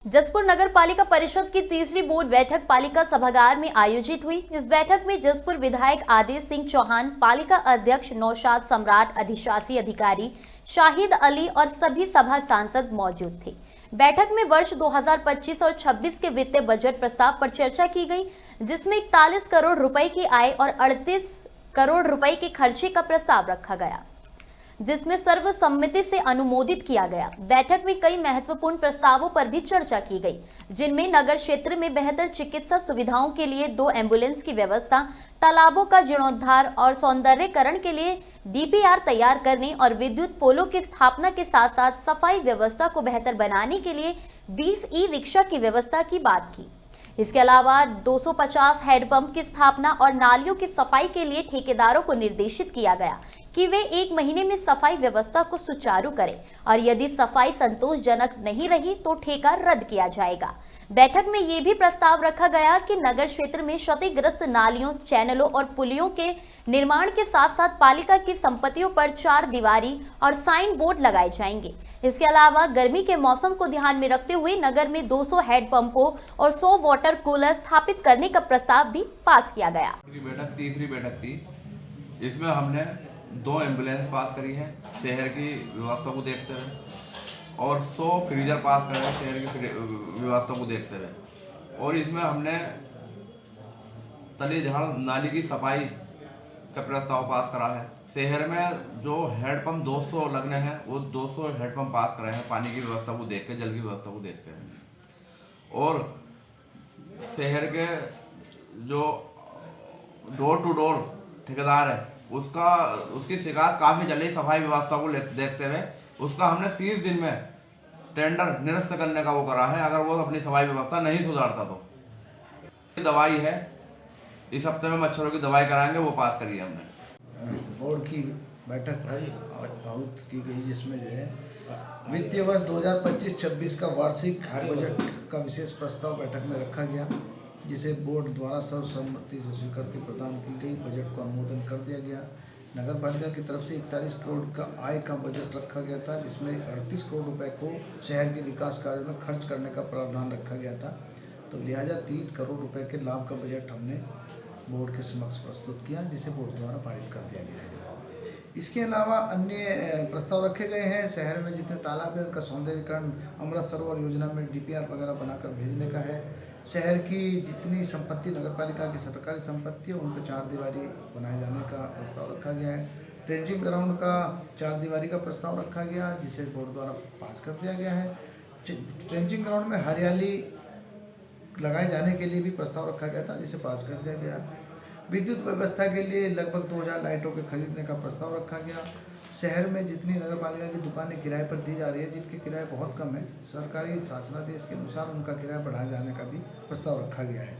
जसपुर नगर पालिका परिषद की तीसरी बोर्ड बैठक पालिका सभागार में आयोजित हुई। इस बैठक में जसपुर विधायक आदेश सिंह चौहान, पालिका अध्यक्ष नौशाद सम्राट, अधिशासी अधिकारी शाहिद अली और सभी सभा सांसद मौजूद थे। बैठक में वर्ष 2025 और 26 के वित्तीय बजट प्रस्ताव पर चर्चा की गई, जिसमें 41 करोड़ रुपए की आय और 38 करोड़ रुपए के खर्चे का प्रस्ताव रखा गया, जिसमें सर्वसम्मति से अनुमोदित किया गया। बैठक में कई महत्वपूर्ण प्रस्तावों पर भी चर्चा की गई, जिनमें नगर क्षेत्र में बेहतर चिकित्सा सुविधाओं के लिए 2 एम्बुलेंस की व्यवस्था, तालाबों का जीर्णोद्धार और सौंदर्यीकरण के लिए डीपीआर तैयार करने और विद्युत पोलों की स्थापना के साथ साथ सफाई व्यवस्था को बेहतर बनाने के लिए 20 ई-रिक्शा की व्यवस्था की बात की। इसके अलावा 250 हैंडपंप की स्थापना और नालियों की सफाई के लिए ठेकेदारों को निर्देशित किया गया कि वे 1 महीने में सफाई व्यवस्था को सुचारू करें और यदि सफाई संतोषजनक नहीं रही तो ठेका रद्द किया जाएगा। बैठक में ये भी प्रस्ताव रखा गया कि नगर क्षेत्र में क्षतिग्रस्त नालियों, चैनलों और पुलियों के निर्माण के साथ साथ पालिका की संपत्तियों पर 4 दीवारी और साइन बोर्ड लगाए जाएंगे। इसके अलावा गर्मी के मौसम को ध्यान में रखते हुए नगर में 200 हैंडपंपों और 100 वाटर कूलर स्थापित करने का प्रस्ताव भी पास किया गया। तीसरी बैठक थी। इसमें हमने 2 एम्बुलेंस पास करी है शहर की व्यवस्था को देखते हुए, और 100 फ्रीजर पास करे हैं शहर की व्यवस्था को देखते हुए, और इसमें हमने तली झाड़ नाली की सफाई का प्रस्ताव पास करा है। शहर में जो हेडपम्प 200 लगने हैं वो 200 हेडपम्प पास करे हैं पानी की व्यवस्था को देख के, जल की व्यवस्था को देखते हैं। और शहर के जो डोर टू डोर ठेकेदार है उसकी शिकायत काफ़ी चली सफाई व्यवस्था को देखते हुए, उसका हमने 30 दिन में टेंडर निरस्त करने का वो करा है, अगर वो अपनी सफाई व्यवस्था नहीं सुधारता तो। दवाई है, इस हफ्ते में मच्छरों की दवाई कराएंगे, वो पास करी है हमने। बोर्ड की बैठक आहूत की गई, जिसमें जो है वित्तीय वर्ष 2025-26 का वार्षिक बजट का विशेष प्रस्ताव बैठक में रखा गया, जिसे बोर्ड द्वारा सर्वसम्मति से स्वीकृति प्रदान की गई। बजट को अनुमोदन कर दिया गया। नगर पालिका की तरफ से 41 करोड़ का आय का बजट रखा गया था, जिसमें 38 करोड़ रुपए को शहर के विकास कार्यों में खर्च करने का प्रावधान रखा गया था। तो लिहाजा 3 करोड़ रुपए के लाभ का बजट हमने बोर्ड के समक्ष प्रस्तुत किया, जिसे बोर्ड द्वारा पारित कर दिया गया है। इसके अलावा अन्य प्रस्ताव रखे गए हैं। शहर में जितने तालाब हैं उनका सौंदर्यीकरण अमृत सरोवर योजना में डीपीआर वगैरह बनाकर भेजने का है। शहर की जितनी संपत्ति नगर पालिका की सरकारी संपत्ति है उन पर 4 दीवारी बनाए जाने का प्रस्ताव रखा गया है। ट्रेंचिंग ग्राउंड का 4 दीवारी का प्रस्ताव रखा गया, जिसे बोर्ड द्वारा पास कर दिया गया है। ट्रेंचिंग ग्राउंड में हरियाली लगाए जाने के लिए भी प्रस्ताव रखा गया था, जिसे पास कर दिया गया। विद्युत व्यवस्था के लिए लगभग 2000 लाइटों के खरीदने का प्रस्ताव रखा गया। शहर में जितनी नगर पालिका की दुकानें किराए पर दी जा रही है, जिनके किराए बहुत कम है, सरकारी शासनादेश के अनुसार उनका किराया बढ़ाए जाने का भी प्रस्ताव रखा गया है।